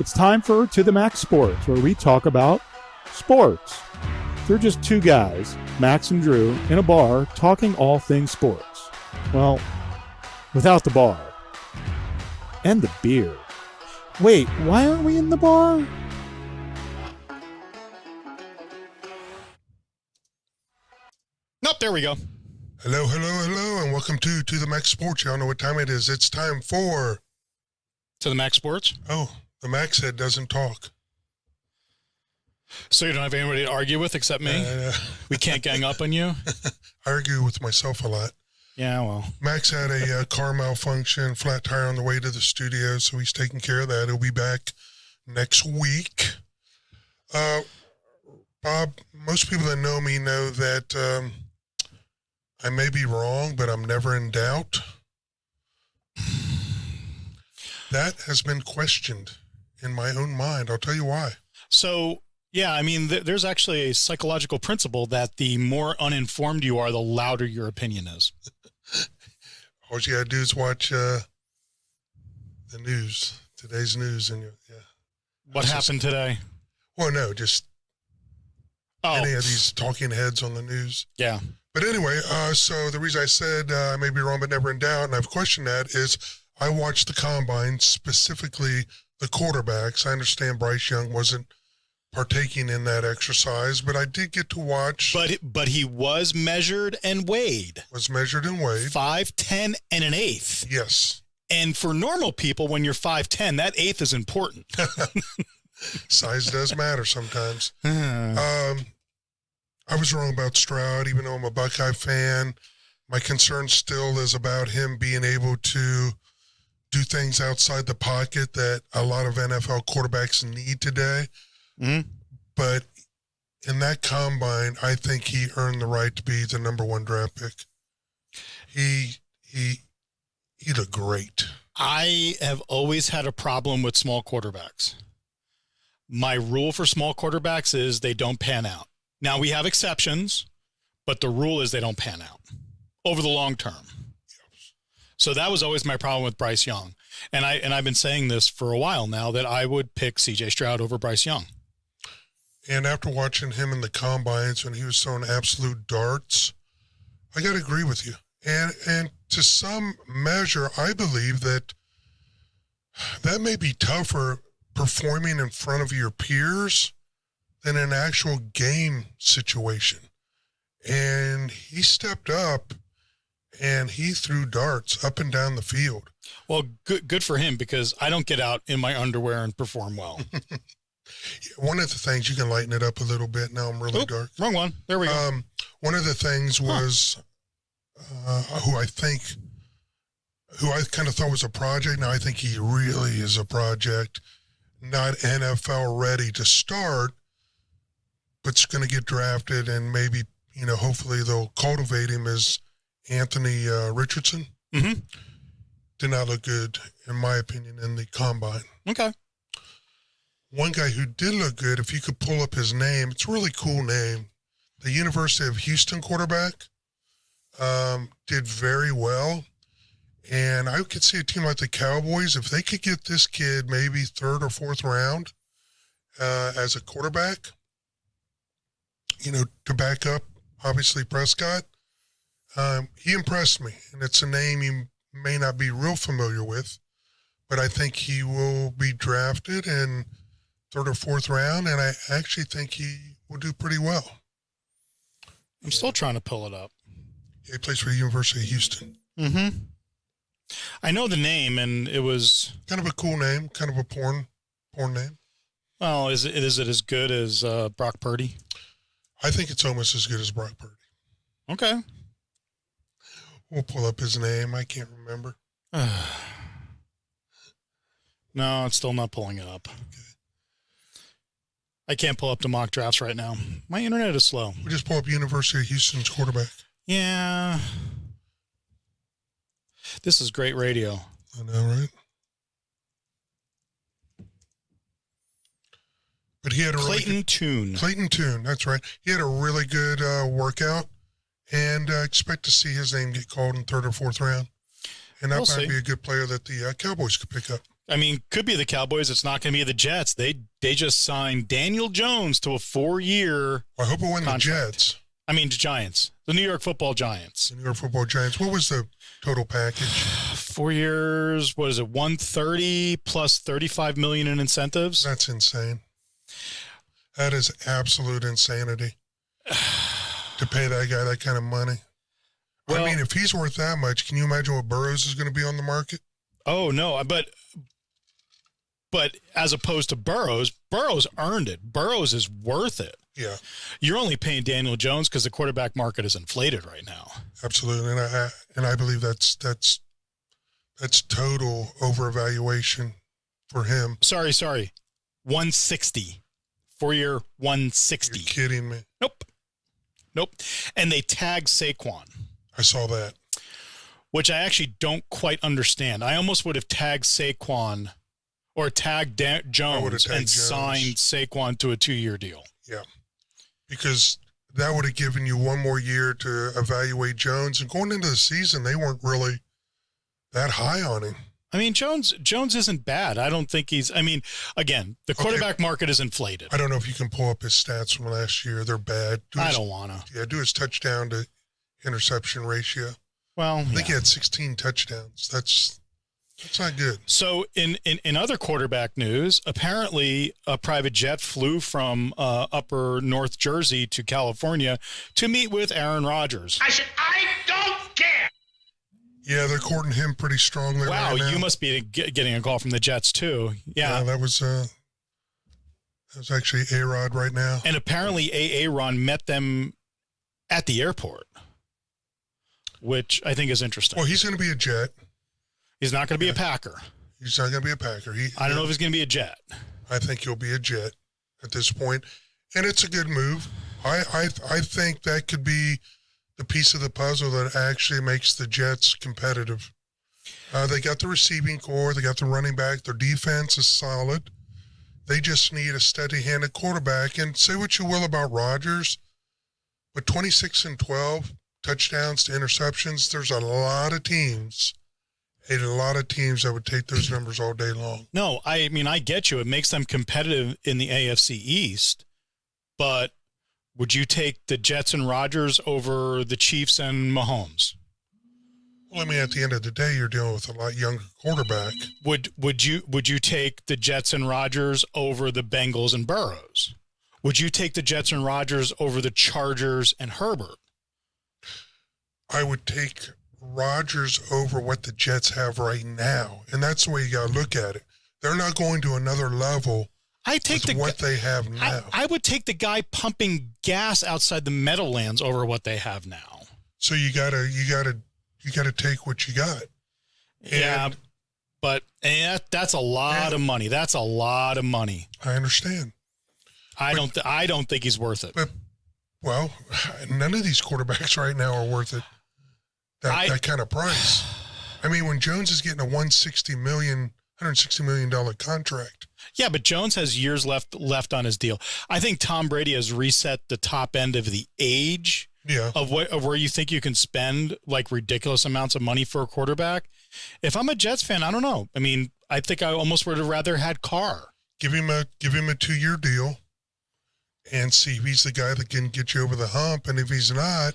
It's time for To the Max Sports, where we talk about sports. They're just two guys, Max and Drew, in a bar talking all things sports. Well, without the bar. And the beer. Wait, why aren't we in the bar? Nope, there we go. Hello, and welcome to the Max Sports. Y'all know what time it is. It's time for... To the Max Sports? Oh, the Max head doesn't talk. So you don't have anybody to argue with except me? We can't gang up on you? I argue with myself a lot. Yeah, well. Max had a car malfunction, flat tire on the way to the studio, so he's taking care of that. He'll be back next week. Bob, most people that know me know that I may be wrong, but I'm never in doubt. That has been questioned in my own mind. I'll tell you why. So, yeah, I mean, there's actually a psychological principle that the more uninformed you are, the louder your opinion is. All you got to do is watch the news, today's news. And yeah. What happened today? Well, no, just any of these talking heads on the news. Yeah. But anyway, so the reason I said I may be wrong but never in doubt, and I've questioned that, is I watched the combine, specifically the quarterbacks. I understand Bryce Young wasn't partaking in that exercise, but I did get to watch. But he was measured and weighed. Was measured and weighed. 5'10" and an eighth. Yes. And for normal people, when you're 5'10", that eighth is important. Size does matter sometimes. I was wrong about Stroud, even though I'm a Buckeye fan. My concern still is about him being able to do things outside the pocket that a lot of NFL quarterbacks need today. Mm-hmm. But in that combine, I think he earned the right to be the number one draft pick. He looked great. I have always had a problem with small quarterbacks. My rule for small quarterbacks is they don't pan out. Now, we have exceptions, but the rule is they don't pan out over the long term. So that was always my problem with Bryce Young. And I've been saying this for a while now that I would pick C.J. Stroud over Bryce Young. And after watching him in the combines when he was throwing absolute darts, I got to agree with you. And to some measure, I believe that may be tougher performing in front of your peers than an actual game situation. And he stepped up and he threw darts up and down the field. Well, good for him, because I don't get out in my underwear and perform well. One of the things, you can lighten it up a little bit. Now I'm really dark. Wrong one. There we go. One of the things was who I kind of thought was a project. Now I think he really is a project, not NFL ready to start, but's going to get drafted, and maybe, hopefully they'll cultivate him, as Anthony Richardson. Mm-hmm. Did not look good, in my opinion, in the combine. Okay. One guy who did look good, if you could pull up his name, it's a really cool name. The University of Houston quarterback did very well. And I could see a team like the Cowboys, if they could get this kid maybe third or fourth round as a quarterback, to back up, obviously, Prescott. He impressed me, and it's a name you may not be real familiar with, but I think he will be drafted in third or fourth round, and I actually think he will do pretty well. I'm still trying to pull it up. He plays for the University of Houston. Mm-hmm. I know the name, and it was... Kind of a cool name, kind of a porn name. Well, is it as good as Brock Purdy? I think it's almost as good as Brock Purdy. Okay. We'll pull up his name. I can't remember. No, it's still not pulling it up. Okay. I can't pull up the mock drafts right now. My internet is slow. We just pull up University of Houston's quarterback. Yeah. This is great radio. I know, right? But he had a Clayton Tune. Clayton Tune, that's right. He had a really good workout, and expect to see his name get called in third or fourth round. And that might be a good player that the Cowboys could pick up. I mean, could be the Cowboys. It's not going to be the Jets. They just signed Daniel Jones to a 4-year. I hope it wasn't the contract. Jets. I mean, the Giants, the New York Football Giants. The New York Football Giants. What was the total package? 4 years. What is it? 130 plus 35 million in incentives. That's insane. That is absolute insanity. To pay that guy that kind of money. Well, I mean, if he's worth that much, can you imagine what Burrows is going to be on the market? Oh no, but as opposed to Burrows earned it. Burrows is worth it. Yeah, You're only paying Daniel Jones because the quarterback market is inflated right now. absolutely, and I believe that's total overvaluation for him. Sorry, 160, 4-year 160. You're kidding me. Nope. And they tagged Saquon, I saw that. which I actually don't quite understand. I almost would have tagged Saquon or tagged Jones and signed Saquon to a 2-year deal. Yeah, because that would have given you one more year to evaluate Jones. And going into the season, they weren't really that high on him. I mean, Jones isn't bad. I don't think he's – I mean, again, the quarterback market is inflated. I don't know if you can pull up his stats from last year. They're bad. I don't want to. Yeah, do his touchdown to interception ratio. Well, I think he had 16 touchdowns. That's not good. So in other quarterback news, apparently a private jet flew from upper North Jersey to California to meet with Aaron Rodgers. I don't care. Yeah, they're courting him pretty strongly Wow, right now. you must be getting a call from the Jets too. Yeah. That was actually A-Rod right now. And apparently Aaron met them at the airport, which I think is interesting. Well, he's going to be a Jet. He's not going to be a Packer. He's not going to be a Packer. I don't know if he's going to be a Jet. I think he'll be a Jet at this point, and it's a good move. I think that could be the piece of the puzzle that actually makes the Jets competitive. They got the receiving core, they got the running back, their defense is solid. They just need a steady-handed quarterback. And say what you will about Rodgers, but 26 and 12 touchdowns to interceptions, there's a lot of teams that would take those numbers all day long. No, I mean, I get you. It makes them competitive in the AFC East, but would you take the Jets and Rodgers over the Chiefs and Mahomes? Well, I mean, at the end of the day, you're dealing with a lot younger quarterback. Would you take the Jets and Rodgers over the Bengals and Burrows? Would you take the Jets and Rodgers over the Chargers and Herbert? I would take Rodgers over what the Jets have right now, and that's the way you got to look at it. They're not going to another level. What they have now. I would take the guy pumping gas outside the Meadowlands over what they have now. So you gotta take what you got. Yeah, but that's a lot of money. That's a lot of money. I understand. I don't think he's worth it. But well, none of these quarterbacks right now are worth it. That kind of price. I mean, when Jones is getting a $160 million contract. Yeah, but Jones has years left on his deal. I think Tom Brady has reset the top end of the age of where you think you can spend like ridiculous amounts of money for a quarterback. If I'm a Jets fan, I don't know. I mean, I think I almost would have rather had Carr. Give him a 2-year deal and see if he's the guy that can get you over the hump. And if he's not,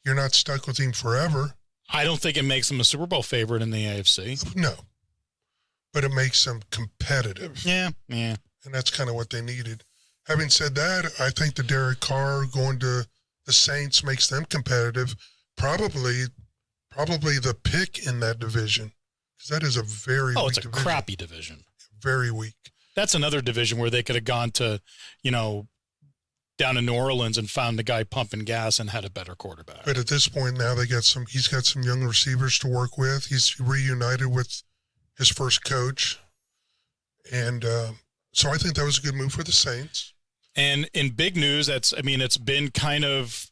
you're not stuck with him forever. I don't think it makes him a Super Bowl favorite in the AFC. No. But it makes them competitive. Yeah. And that's kind of what they needed. Having said that, I think the Derek Carr going to the Saints makes them competitive. Probably the pick in that division. Because that is a very weak division. Crappy division. Very weak. That's another division where they could have gone to, down in New Orleans and found the guy pumping gas and had a better quarterback. But at this point now, he's got some young receivers to work with. He's reunited with his first coach. And so I think that was a good move for the Saints. And in big news, it's been kind of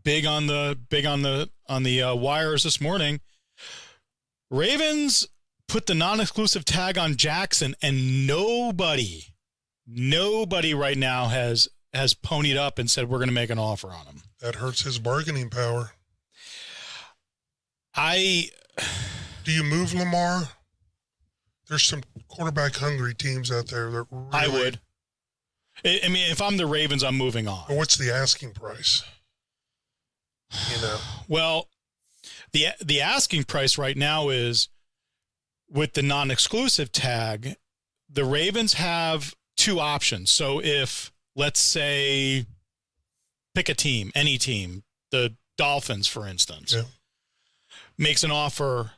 big on the wires this morning. Ravens put the non-exclusive tag on Jackson, and nobody right now has ponied up and said we're going to make an offer on him. That hurts his bargaining power. Do you move Lamar? there's some quarterback hungry teams out there that really, I would. I mean, if I'm the Ravens, I'm moving on. But what's the asking price? You know, Well, the asking price right now is with the non-exclusive tag, the Ravens have two options. So if, let's say, pick a team, any team, the Dolphins, for instance, yeah. makes an offer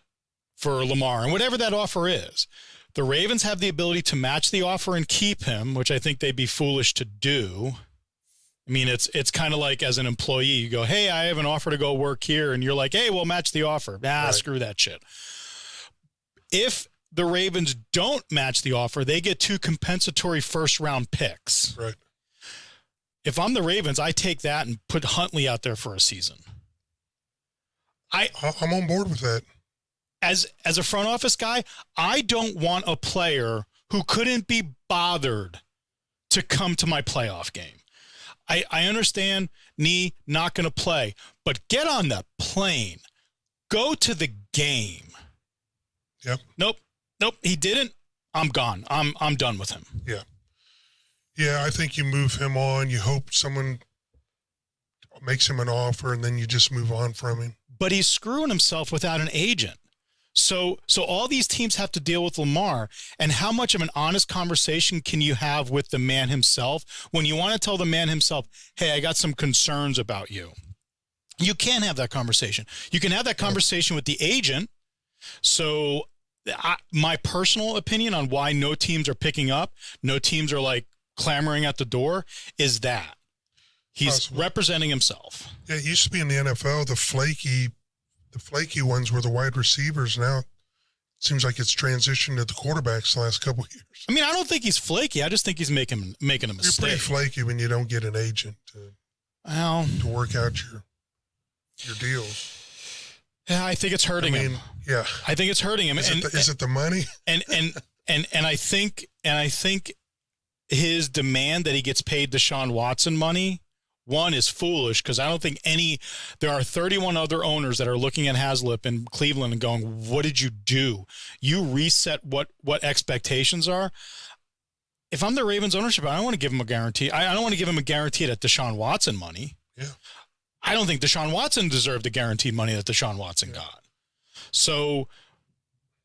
for Lamar, and whatever that offer is, the Ravens have the ability to match the offer and keep him, which I think they'd be foolish to do. I mean, it's kind of like as an employee, you go, hey, I have an offer to go work here. And you're like, hey, we'll match the offer. Right. Screw that shit. If the Ravens don't match the offer, they get 2 compensatory first-round picks. Right. If I'm the Ravens, I take that and put Huntley out there for a season. I'm on board with that. As a front office guy, I don't want a player who couldn't be bothered to come to my playoff game. I understand knee not going to play, but get on the plane. Go to the game. Yep. Nope. He didn't. I'm gone. I'm done with him. Yeah. Yeah, I think you move him on. You hope someone makes him an offer, and then you just move on from him. But he's screwing himself without an agent. So all these teams have to deal with Lamar, and how much of an honest conversation can you have with the man himself when you want to tell the man himself, hey, I got some concerns about you. You can't have that conversation. You can have that conversation with the agent. So my personal opinion on why no teams are picking up, no teams are like clamoring at the door, is that he's representing himself. Yeah, it used to be in the NFL, the flaky ones were the wide receivers. Now it seems like it's transitioned to the quarterbacks the last couple of years. I mean, I don't think he's flaky. I just think he's making a mistake. You're pretty flaky when you don't get an agent to work out your deals. Yeah, I think it's hurting him. Yeah, I think it's hurting him. Is it the money? And I think his demand that he gets paid Deshaun Watson money, one, is foolish, because I don't think there are 31 other owners that are looking at Haslip in Cleveland and going, what did you do? You reset what expectations are. If I'm the Ravens ownership, I don't want to give him a guarantee. I don't want to give him a guarantee that Deshaun Watson money. Yeah. I don't think Deshaun Watson deserved the guaranteed money that Deshaun Watson got. So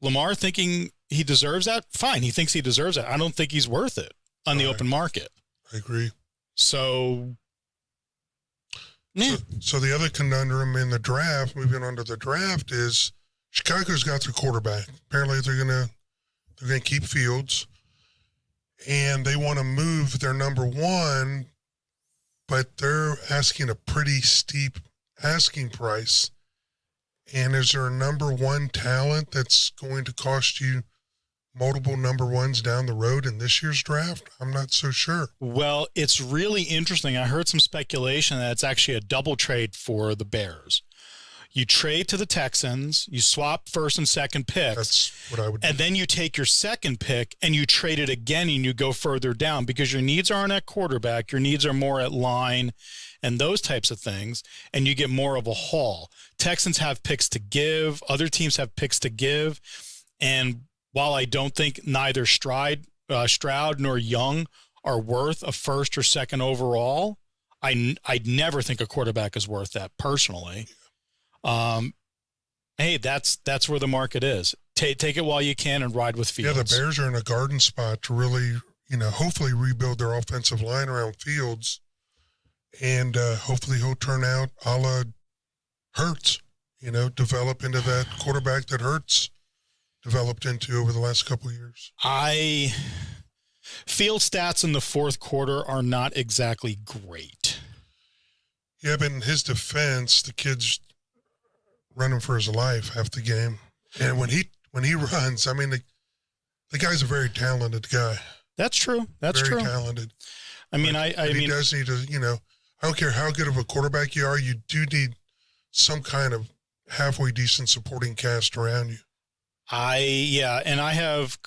Lamar thinking he deserves that, fine. He thinks he deserves it. I don't think he's worth it on the open market. I agree. So, yeah. So the other conundrum in the draft, moving on to the draft, is Chicago's got their quarterback. Apparently they're gonna keep Fields, and they want to move their number one, but they're asking a pretty steep asking price. And is there a number one talent that's going to cost you multiple number ones down the road in this year's draft? I'm not so sure. Well, it's really interesting. I heard some speculation that it's actually a double trade for the Bears. You trade to the Texans, you swap first and second picks. That's what I would do. And then you take your second pick and you trade it again and you go further down, because your needs aren't at quarterback. Your needs are more at line and those types of things, and you get more of a haul. Texans have picks to give. Other teams have picks to give. And while I don't think neither Stroud nor Young are worth a first or second overall, I'd never think a quarterback is worth that personally. Hey, that's where the market is. Take it while you can and ride with Fields. Yeah, the Bears are in a garden spot to really, hopefully rebuild their offensive line around Fields, and hopefully he'll turn out a la Hurts, develop into that quarterback that Hurts developed into over the last couple of years. Field stats in the fourth quarter are not exactly great. Yeah, but in his defense, the kid's running for his life half the game. And when he runs, I mean, the guy's a very talented guy. That's true. That's very true. Talented. I mean, he does need to, I don't care how good of a quarterback you are, you do need some kind of halfway decent supporting cast around you. And I have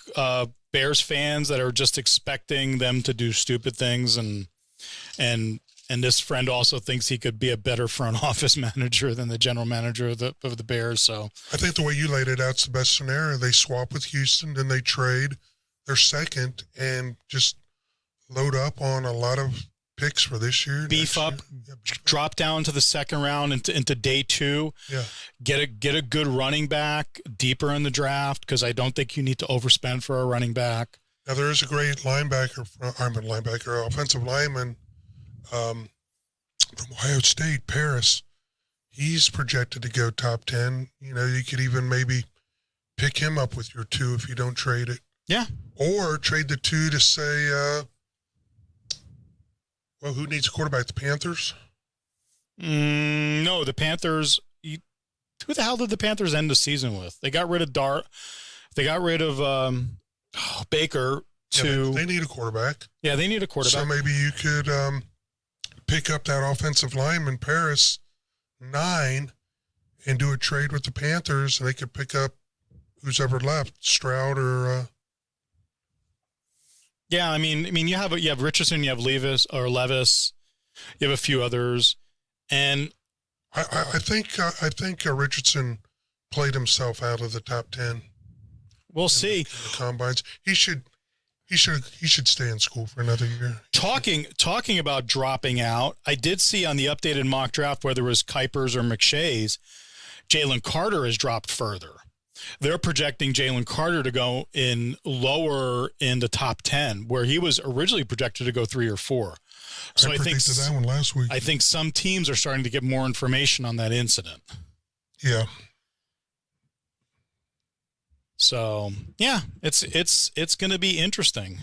Bears fans that are just expecting them to do stupid things and And this friend also thinks he could be a better front office manager than the general manager of the Bears. So I think the way you laid it out is the best scenario. They swap with Houston, then they trade their second and just load up on a lot of picks for this year. Beef up, drop down to the second round into day 2. Yeah. Get a good running back deeper in the draft, because I don't think you need to overspend for a running back. Now, there is a great offensive lineman from Ohio State, Paris. He's projected to go top 10. You know, you could even maybe pick him up with your 2 if you don't trade it. Yeah. Or trade the 2 to say, well, who needs a quarterback? The Panthers? No, the Panthers. Who the hell did the Panthers end the season with? They got rid of Dart. They got rid of Baker. They need a quarterback. Yeah, they need a quarterback. So maybe you could pick up that offensive lineman, Paris, 9, and do a trade with the Panthers, and they could pick up who's ever left, Stroud or. Yeah, I mean, you have Richardson, you have Levis, you have a few others, and I think Richardson played himself out of the top 10. We'll see. In the combines, he should stay in school for another year. Talking about dropping out, I did see on the updated mock draft, whether it was Kuipers or McShay's, Jalen Carter has dropped further. They're projecting Jalen Carter to go in lower in the top 10, where he was originally projected to go 3 or 4. So I predicted that one last week. I think some teams are starting to get more information on that incident. Yeah. So yeah, it's going to be interesting.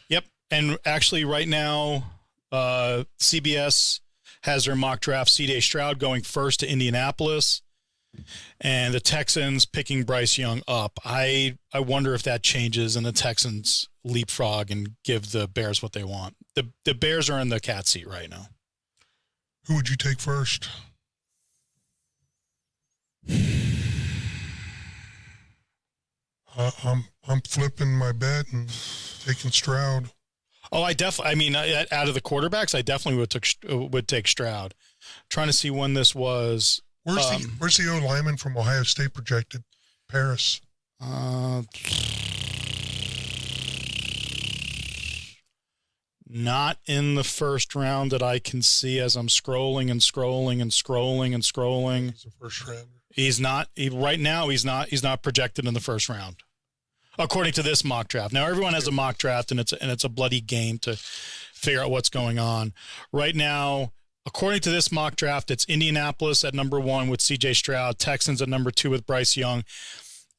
Yep, and actually, right now, CBS has their mock draft. C.J. Stroud going first to Indianapolis, and the Texans picking Bryce Young up. I wonder if that changes and the Texans leapfrog and give the Bears what they want. The Bears are in the cat seat right now. Who would you take first? I'm flipping my bet and taking Stroud. Oh, out of the quarterbacks, I definitely would take Stroud. Trying to see when this was. Where's the O lineman from Ohio State projected? Paris. Not in the first round that I can see as I'm scrolling. He's a first rounder. Right now he's not projected in the first round, according to this mock draft. Now everyone has a mock draft, and it's a bloody game to figure out what's going on. Right now, according to this mock draft, it's Indianapolis at number 1 with C.J. Stroud, Texans at number 2 with Bryce Young.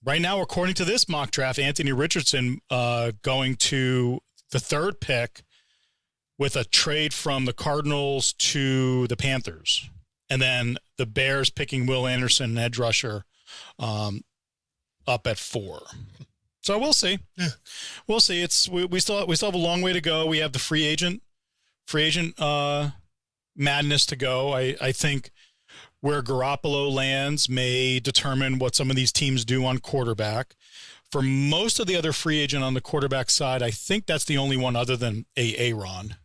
Right now, according to this mock draft, Anthony Richardson going to the 3rd pick with a trade from the Cardinals to the Panthers. And then the Bears picking Will Anderson, edge rusher, up at 4. So we'll see. Yeah. We'll see. We still have a long way to go. We have the free agent madness to go. I think where Garoppolo lands may determine what some of these teams do on quarterback. For most of the other free agent on the quarterback side, I think that's the only one other than Aaron.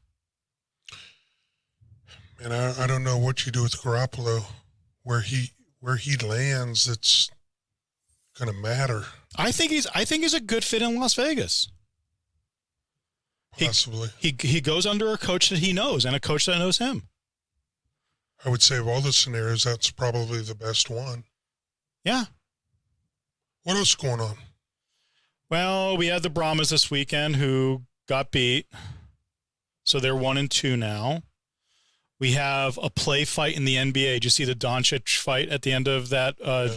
And I don't know what you do with Garoppolo. Where he lands, it's going to matter. I think he's a good fit in Las Vegas. Possibly. He goes under a coach that he knows and a coach that knows him. I would say of all the scenarios, that's probably the best one. Yeah. What else is going on? Well, we had the Brahmas this weekend who got beat. So they're 1-2 now. We have a play fight in the NBA. Did you see the Doncic fight at the end of that? Yeah.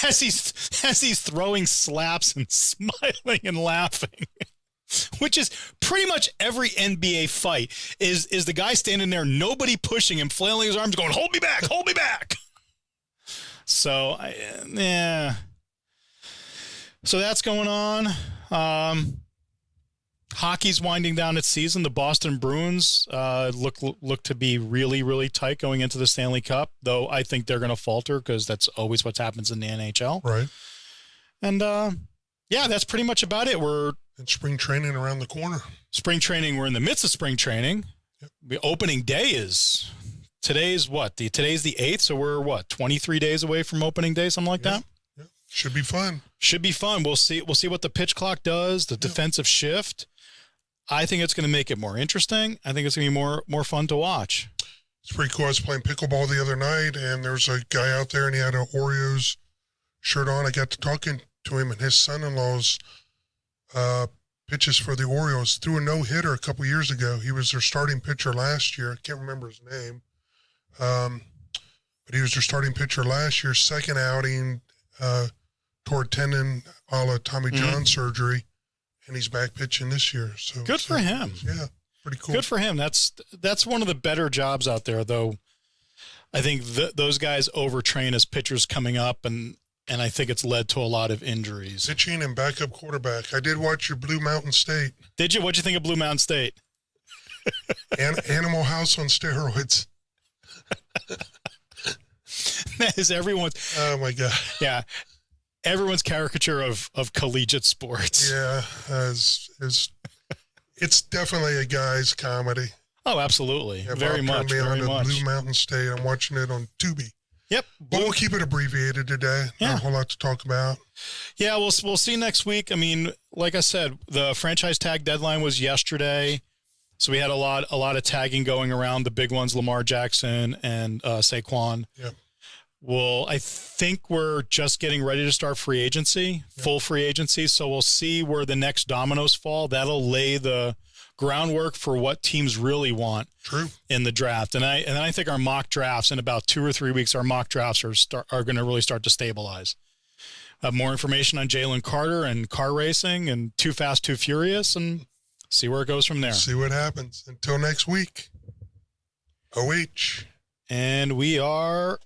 As he's throwing slaps and smiling and laughing, which is pretty much every NBA fight. Is the guy standing there, nobody pushing him, flailing his arms, going, "Hold me back, hold me back." So, yeah. So that's going on. Hockey's winding down its season. The Boston Bruins look to be really, really tight going into the Stanley Cup, though I think they're going to falter because that's always what happens in the NHL. Right. And, yeah, that's pretty much about it. And spring training around the corner. Spring training, we're in the midst of spring training. The opening day is today's what? Today's the 8th, so we're what, 23 days away from opening day, something like that. Yeah. Should be fun. Should be fun. We'll see what the pitch clock does, the defensive shift. I think it's going to make it more interesting. I think it's going to be more fun to watch. It's pretty cool. I was playing pickleball the other night, and there's a guy out there, and he had an Oreos shirt on. I got to talking to him, and his son-in-law's pitches for the Orioles. Threw a no-hitter a couple years ago. He was their starting pitcher last year. I can't remember his name. But he was their starting pitcher last year, second outing, toward tendon a la Tommy John surgery, and he's back pitching this year. So good for him. Yeah, pretty cool. Good for him. That's one of the better jobs out there, though. I think those guys overtrain as pitchers coming up, and I think it's led to a lot of injuries. Pitching and backup quarterback. I did watch your Blue Mountain State. Did you? What'd you think of Blue Mountain State? Animal House on steroids. That is everyone's. Oh my God. Yeah, everyone's caricature of collegiate sports. Yeah, it's definitely a guy's comedy. Oh, absolutely. Yeah, Very Bob much. turned me on Very to much. Blue Mountain State. I'm watching it on Tubi. Yep. But we'll keep it abbreviated today. Yeah. Not a whole lot to talk about. Yeah, we'll see next week. I mean, like I said, the franchise tag deadline was yesterday, so we had a lot of tagging going around. The big ones, Lamar Jackson and Saquon. Yeah. Well, I think we're just getting ready to start free agency, full free agency. So we'll see where the next dominoes fall. That'll lay the groundwork for what teams really want in the draft. And I think our mock drafts in about 2 or 3 weeks, our mock drafts are going to really start to stabilize. More information on Jalen Carter and car racing and Too Fast, Too Furious, and see where it goes from there. See what happens. Until next week. OH. And we are